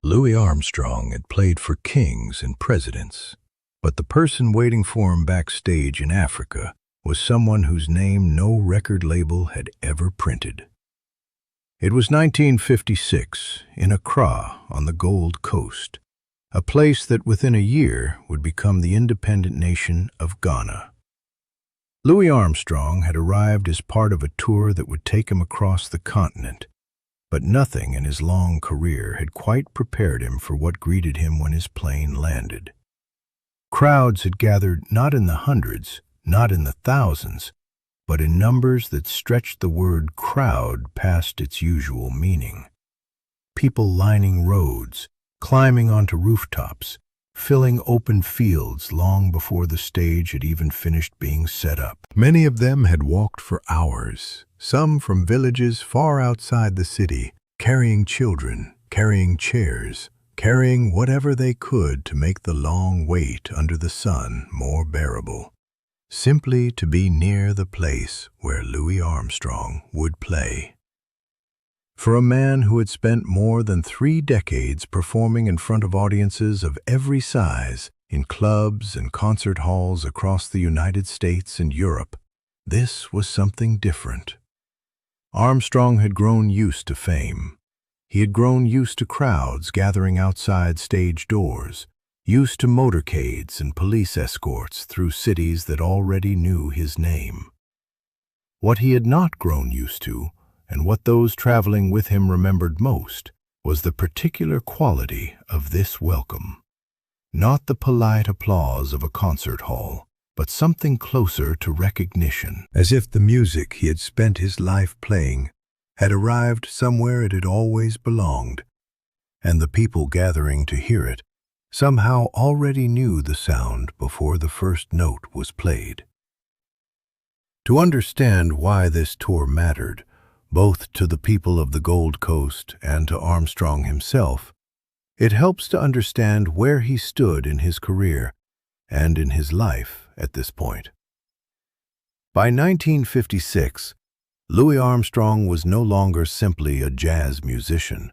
Louis Armstrong had played for kings and presidents, but the person waiting for him backstage in Africa was someone whose name no record label had ever printed. It was 1956, in Accra on the Gold Coast, a place that within a year would become the independent nation of Ghana. Louis Armstrong had arrived as part of a tour that would take him across the continent, but nothing in his long career had quite prepared him for what greeted him when his plane landed. Crowds had gathered not in the hundreds, not in the thousands, but in numbers that stretched the word crowd past its usual meaning. People lining roads, climbing onto rooftops, filling open fields long before the stage had even finished being set up. Many of them had walked for hours, some from villages far outside the city, carrying children, carrying chairs, carrying whatever they could to make the long wait under the sun more bearable, simply to be near the place where Louis Armstrong would play. For a man who had spent more than 3 decades performing in front of audiences of every size, in clubs and concert halls across the United States and Europe, this was something different. Armstrong had grown used to fame. He had grown used to crowds gathering outside stage doors, used to motorcades and police escorts through cities that already knew his name. What he had not grown used to, and what those traveling with him remembered most, was the particular quality of this welcome. Not the polite applause of a concert hall, but something closer to recognition, as if the music he had spent his life playing had arrived somewhere it had always belonged, and the people gathering to hear it somehow already knew the sound before the first note was played. To understand why this tour mattered, both to the people of the Gold Coast and to Armstrong himself, it helps to understand where he stood in his career and in his life at this point. By 1956, Louis Armstrong was no longer simply a jazz musician.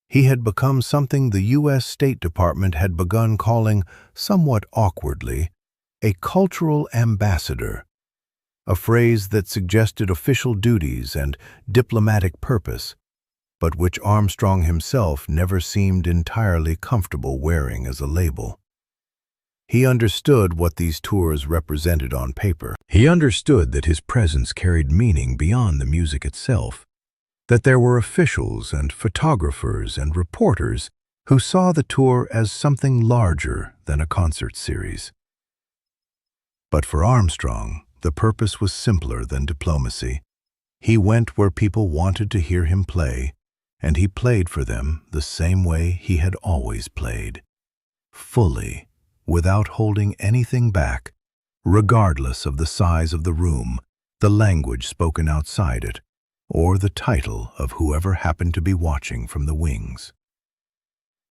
He had become something the U.S. State Department had begun calling, somewhat awkwardly, a cultural ambassador, a phrase that suggested official duties and diplomatic purpose, but which Armstrong himself never seemed entirely comfortable wearing as a label. He understood what these tours represented on paper. He understood that his presence carried meaning beyond the music itself, that there were officials and photographers and reporters who saw the tour as something larger than a concert series. But for Armstrong, the purpose was simpler than diplomacy. He went where people wanted to hear him play, and he played for them the same way he had always played, fully, without holding anything back, regardless of the size of the room, the language spoken outside it, or the title of whoever happened to be watching from the wings.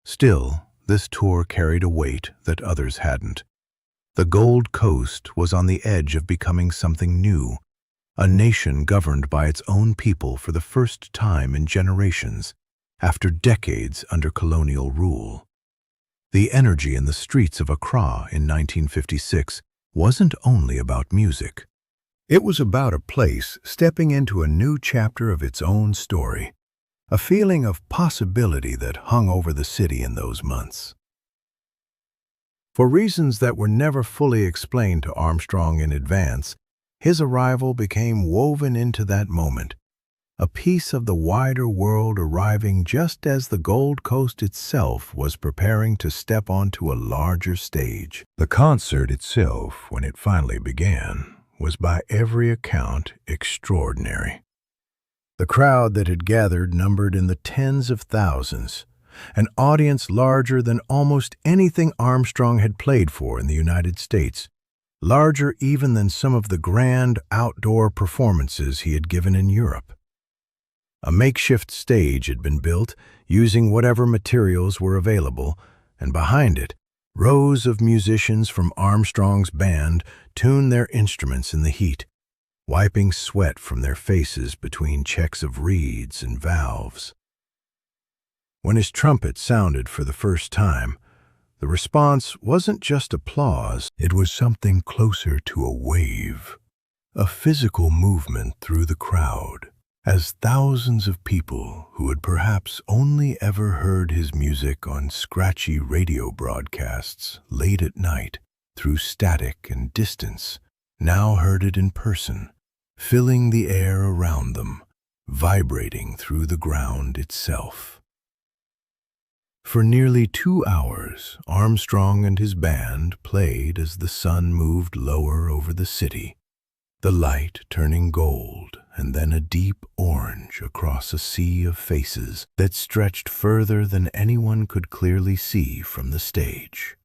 Still, this tour carried a weight that others hadn't. The Gold Coast was on the edge of becoming something new, a nation governed by its own people for the first time in generations, after decades under colonial rule. The energy in the streets of Accra in 1956 wasn't only about music. It was about a place stepping into a new chapter of its own story, a feeling of possibility that hung over the city in those months. For reasons that were never fully explained to Armstrong in advance, his arrival became woven into that moment, a piece of the wider world arriving just as the Gold Coast itself was preparing to step onto a larger stage. The concert itself, when it finally began, was by every account extraordinary. The crowd that had gathered numbered in the tens of thousands, an audience larger than almost anything Armstrong had played for in the United States, larger even than some of the grand outdoor performances he had given in Europe. A makeshift stage had been built using whatever materials were available, and behind it, rows of musicians from Armstrong's band tuned their instruments in the heat, wiping sweat from their faces between checks of reeds and valves. When his trumpet sounded for the first time, the response wasn't just applause, it was something closer to a wave, a physical movement through the crowd, as thousands of people who had perhaps only ever heard his music on scratchy radio broadcasts late at night through static and distance now heard it in person, filling the air around them, vibrating through the ground itself. For nearly 2 hours, Armstrong and his band played as the sun moved lower over the city, the light turning gold and then a deep orange across a sea of faces that stretched further than anyone could clearly see from the stage.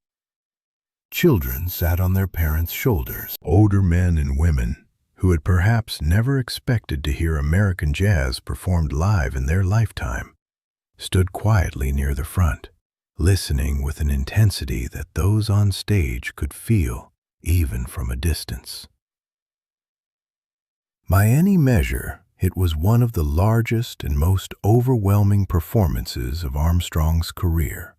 Children sat on their parents' shoulders, older men and women who had perhaps never expected to hear American jazz performed live in their lifetime, stood quietly near the front, listening with an intensity that those on stage could feel even from a distance. By any measure, it was one of the largest and most overwhelming performances of Armstrong's career.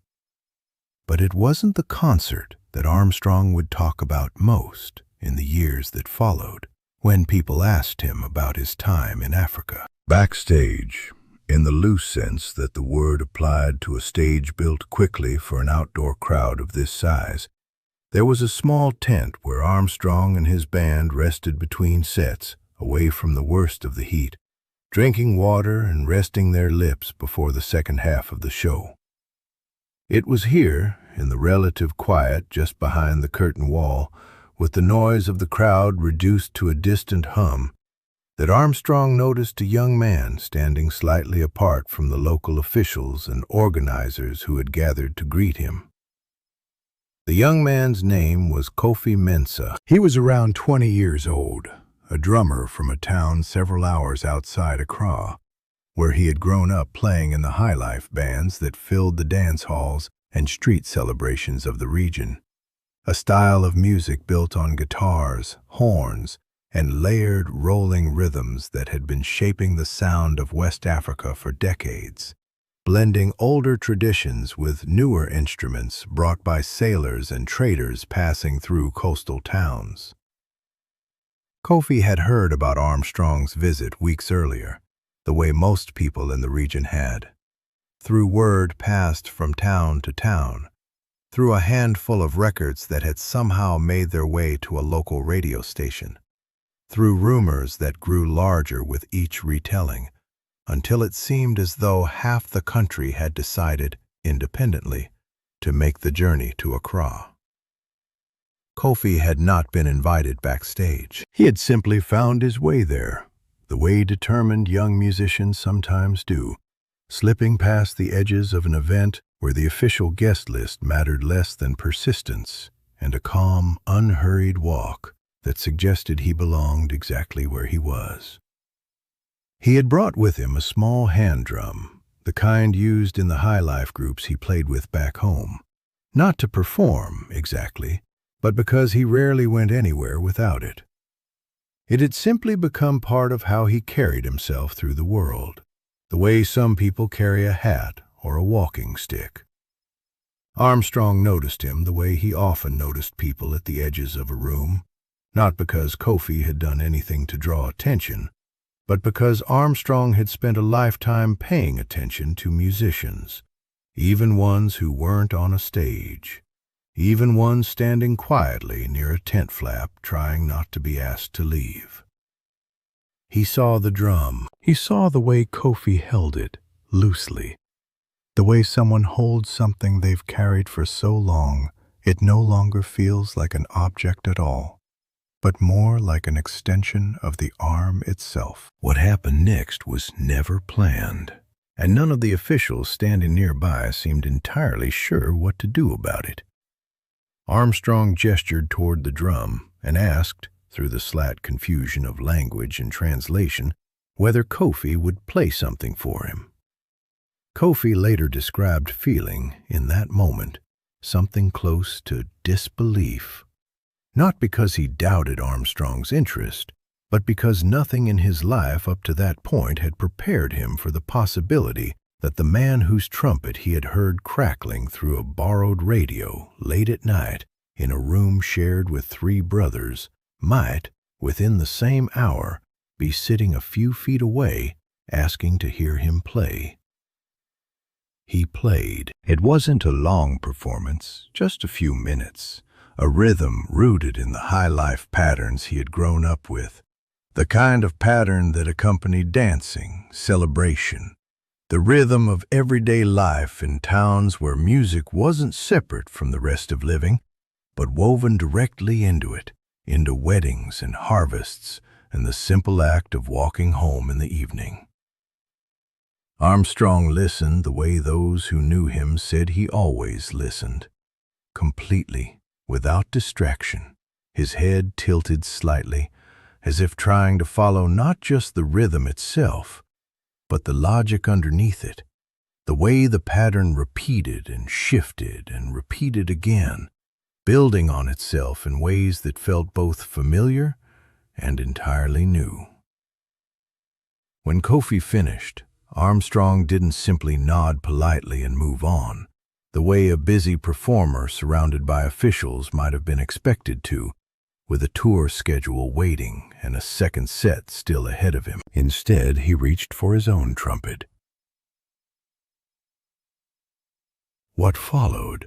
But it wasn't the concert that Armstrong would talk about most in the years that followed, when people asked him about his time in Africa. Backstage, in the loose sense that the word applied to a stage built quickly for an outdoor crowd of this size, there was a small tent where Armstrong and his band rested between sets, away from the worst of the heat, drinking water and resting their lips before the second half of the show. It was here, in the relative quiet just behind the curtain wall, with the noise of the crowd reduced to a distant hum, that Armstrong noticed a young man standing slightly apart from the local officials and organizers who had gathered to greet him. The young man's name was Kofi Mensah. He was around 20 years old, a drummer from a town several hours outside Accra, where he had grown up playing in the highlife bands that filled the dance halls and street celebrations of the region, a style of music built on guitars, horns, and layered rolling rhythms that had been shaping the sound of West Africa for decades, blending older traditions with newer instruments brought by sailors and traders passing through coastal towns. Kofi had heard about Armstrong's visit weeks earlier, the way most people in the region had, through word passed from town to town, through a handful of records that had somehow made their way to a local radio station, through rumors that grew larger with each retelling, until it seemed as though half the country had decided, independently, to make the journey to Accra. Kofi had not been invited backstage. He had simply found his way there, the way determined young musicians sometimes do, slipping past the edges of an event where the official guest list mattered less than persistence and a calm, unhurried walk that suggested he belonged exactly where he was. He had brought with him a small hand drum, the kind used in the highlife groups he played with back home, not to perform, exactly, but because he rarely went anywhere without it. It had simply become part of how he carried himself through the world, the way some people carry a hat or a walking stick. Armstrong noticed him the way he often noticed people at the edges of a room, not because Kofi had done anything to draw attention, but because Armstrong had spent a lifetime paying attention to musicians, even ones who weren't on a stage, even ones standing quietly near a tent flap trying not to be asked to leave. He saw the drum. He saw the way Kofi held it, loosely, the way someone holds something they've carried for so long it no longer feels like an object at all, but more like an extension of the arm itself. What happened next was never planned, and none of the officials standing nearby seemed entirely sure what to do about it. Armstrong gestured toward the drum and asked, through the slight confusion of language and translation, whether Kofi would play something for him. Kofi later described feeling, in that moment, something close to disbelief. Not because he doubted Armstrong's interest, but because nothing in his life up to that point had prepared him for the possibility that the man whose trumpet he had heard crackling through a borrowed radio late at night in a room shared with 3 brothers might, within the same hour, be sitting a few feet away asking to hear him play. He played. It wasn't a long performance, just a few minutes, a rhythm rooted in the high-life patterns he had grown up with, the kind of pattern that accompanied dancing, celebration, the rhythm of everyday life in towns where music wasn't separate from the rest of living, but woven directly into it, into weddings and harvests and the simple act of walking home in the evening. Armstrong listened the way those who knew him said he always listened, completely, without distraction, his head tilted slightly, as if trying to follow not just the rhythm itself, but the logic underneath it, the way the pattern repeated and shifted and repeated again, building on itself in ways that felt both familiar and entirely new. When Kofi finished, Armstrong didn't simply nod politely and move on, the way a busy performer surrounded by officials might have been expected to, with a tour schedule waiting and a second set still ahead of him. Instead, he reached for his own trumpet. What followed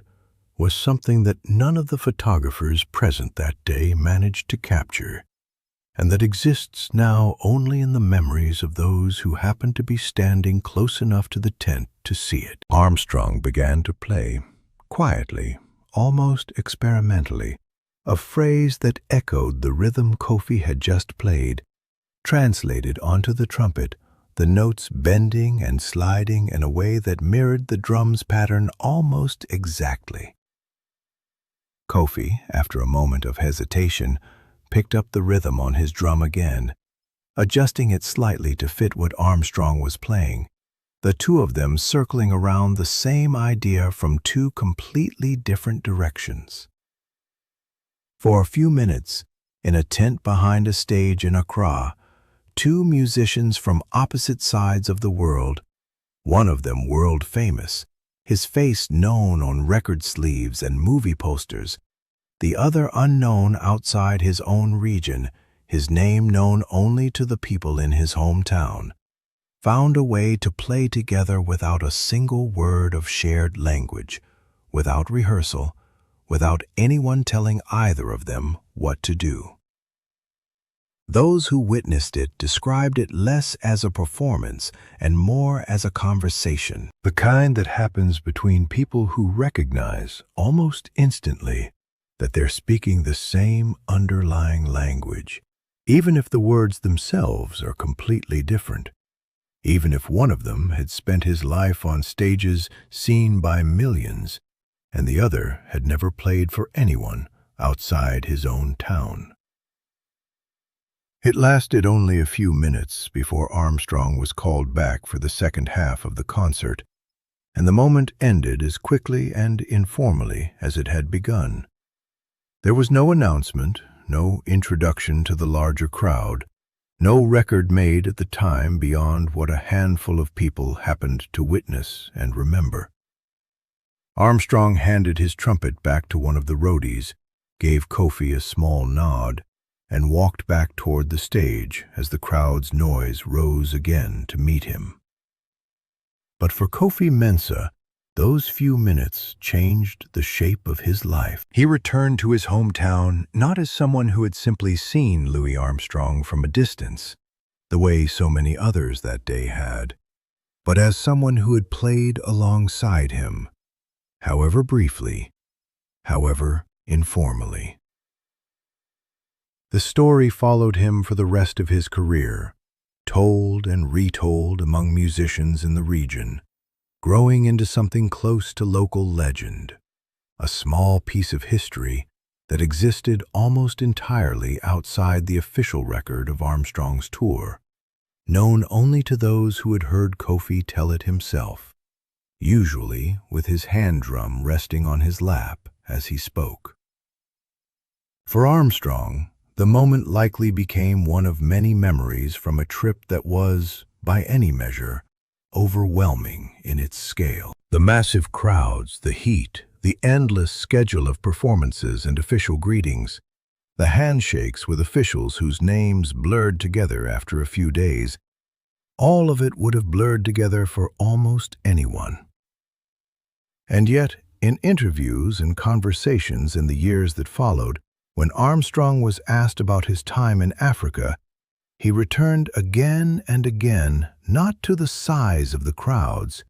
was something that none of the photographers present that day managed to capture, and that exists now only in the memories of those who happened to be standing close enough to the tent to see it. Armstrong began to play, quietly, almost experimentally, a phrase that echoed the rhythm Kofi had just played, translated onto the trumpet, the notes bending and sliding in a way that mirrored the drum's pattern almost exactly. Kofi, after a moment of hesitation, picked up the rhythm on his drum again, adjusting it slightly to fit what Armstrong was playing, the two of them circling around the same idea from 2 completely different directions. For a few minutes, in a tent behind a stage in Accra, 2 musicians from opposite sides of the world, one of them world famous, his face known on record sleeves and movie posters, the other unknown outside his own region, his name known only to the people in his hometown, found a way to play together without a single word of shared language, without rehearsal, without anyone telling either of them what to do. Those who witnessed it described it less as a performance and more as a conversation, the kind that happens between people who recognize, almost instantly, that they're speaking the same underlying language, even if the words themselves are completely different, even if one of them had spent his life on stages seen by millions, and the other had never played for anyone outside his own town. It lasted only a few minutes before Armstrong was called back for the second half of the concert, and the moment ended as quickly and informally as it had begun. There was no announcement, no introduction to the larger crowd, no record made at the time beyond what a handful of people happened to witness and remember. Armstrong handed his trumpet back to one of the roadies, gave Kofi a small nod, and walked back toward the stage as the crowd's noise rose again to meet him. But for Kofi Mensah, those few minutes changed the shape of his life. He returned to his hometown not as someone who had simply seen Louis Armstrong from a distance, the way so many others that day had, but as someone who had played alongside him, however briefly, however informally. The story followed him for the rest of his career, told and retold among musicians in the region, growing into something close to local legend, a small piece of history that existed almost entirely outside the official record of Armstrong's tour, known only to those who had heard Kofi tell it himself, usually with his hand drum resting on his lap as he spoke. For Armstrong, the moment likely became one of many memories from a trip that was, by any measure, overwhelming in its scale. The massive crowds, the heat, the endless schedule of performances and official greetings, the handshakes with officials whose names blurred together after a few days, all of it would have blurred together for almost anyone. And yet, in interviews and conversations in the years that followed, when Armstrong was asked about his time in Africa, he returned again and again, not to the size of the crowds,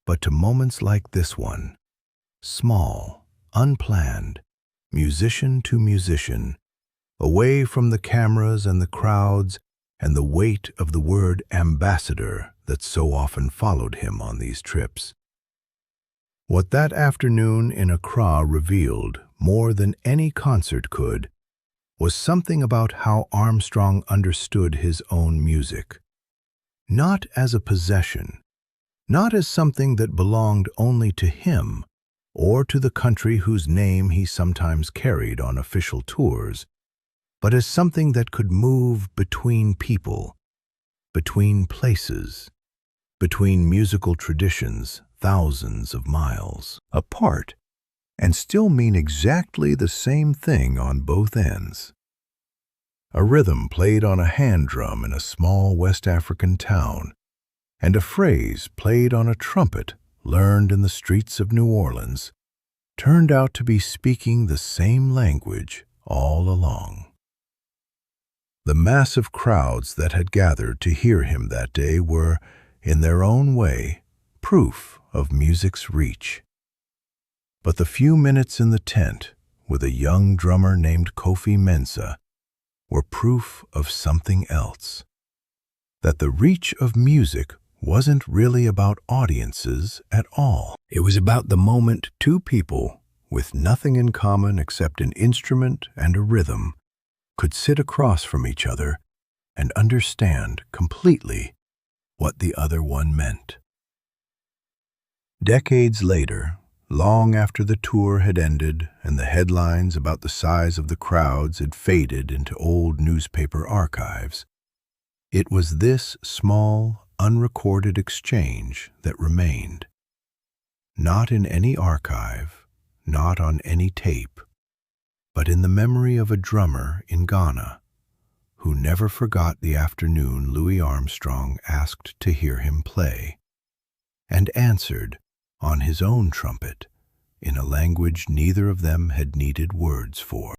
but to moments like this one. Small, unplanned, musician to musician, away from the cameras and the crowds and the weight of the word ambassador that so often followed him on these trips. What that afternoon in Accra revealed, more than any concert could, was something about how Armstrong understood his own music. Not as a possession, not as something that belonged only to him or to the country whose name he sometimes carried on official tours, but as something that could move between people, between places, between musical traditions thousands of miles apart, and still mean exactly the same thing on both ends. A rhythm played on a hand drum in a small West African town, and a phrase played on a trumpet learned in the streets of New Orleans, turned out to be speaking the same language all along. The massive crowds that had gathered to hear him that day were, in their own way, proof of music's reach. But the few minutes in the tent with a young drummer named Kofi Mensah were proof of something else. That the reach of music wasn't really about audiences at all. It was about the moment two people, with nothing in common except an instrument and a rhythm, could sit across from each other and understand completely what the other one meant. Decades later, long after the tour had ended and the headlines about the size of the crowds had faded into old newspaper archives, it was this small, unrecorded exchange that remained. Not in any archive, not on any tape, but in the memory of a drummer in Ghana who never forgot the afternoon Louis Armstrong asked to hear him play, and answered on his own trumpet in a language neither of them had needed words for.